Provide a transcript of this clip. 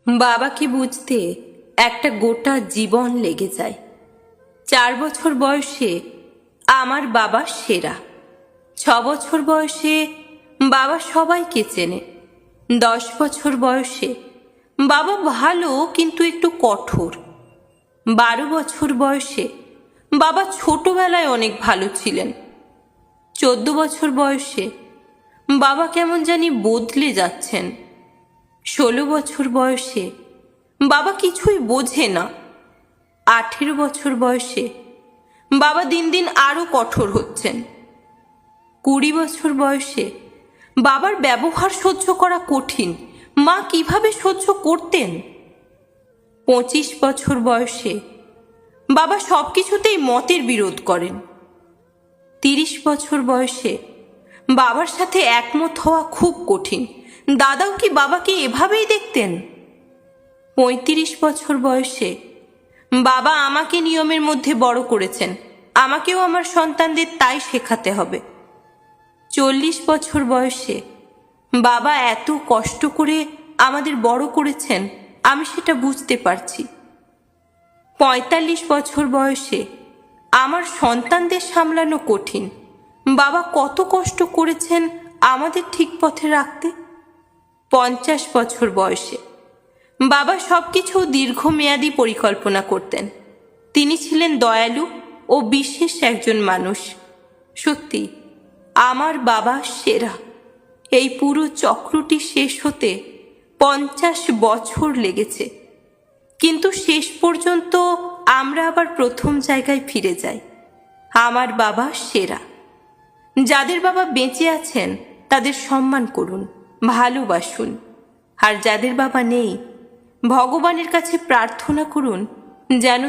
বাবাকে বুঝতে একটা গোটা জীবন লেগে যায়। 4 বছর বয়সে আমার বাবা সেরা। 6 বছর বয়সে বাবা সবাইকে চেনে। 10 বছর বয়সে বাবা ভালো কিন্তু একটু কঠোর। 12 বছর বয়সে বাবা ছোটবেলায় অনেক ভালো ছিলেন। 14 বছর বয়সে বাবা কেমন জানি বদলে যাচ্ছেন। 16 বছর বয়সে বাবা কিছুই বোঝে না। 18 বছর বয়সে বাবা দিন দিন আরো কঠোর হচ্ছেন। 20 বছর বয়সে বাবার ব্যবহার সহ্য করা কঠিন। মা কিভাবে সহ্য করতেন? 25 বছর বয়সে বাবা সবকিছুতেই মতের বিরোধ করেন। 30 বছর বয়সে বাবার সাথে একমত হওয়া খুব কঠিন। দাদাও কি বাবাকে এভাবেই দেখতেন? 35 বছর বয়সে বাবা আমাকে নিয়মের মধ্যে বড় করেছেন। আমাকেও আমার সন্তানদের তাই শেখাতে হবে। 40 বছর বয়সে বাবা এত কষ্ট করে আমাদের বড় করেছেন, আমি সেটা বুঝতে পারছি। 45 বছর বয়সে আমার সন্তানদের সামলানো কঠিন। বাবা কত কষ্ট করেছেন আমাদের ঠিক পথে রাখতে। 50 বছর বয়সে বাবা সবকিছু দীর্ঘমেয়াদী পরিকল্পনা করতেন। তিনি ছিলেন দয়ালু ও বিশেষ একজন মানুষ। সত্যি আমার বাবা সেরা। এই পুরো চক্রটি শেষ হতে 50 বছর লেগেছে, কিন্তু শেষ পর্যন্ত আমরা আবার প্রথম জায়গায় ফিরে যাই। আমার বাবা সেরা। যাদের বাবা বেঁচে আছেন তাদের সম্মান করুন, ভালোবাসুন। আর যাদের বাবা নেই, ভগবানের কাছে প্রার্থনা করুন যেন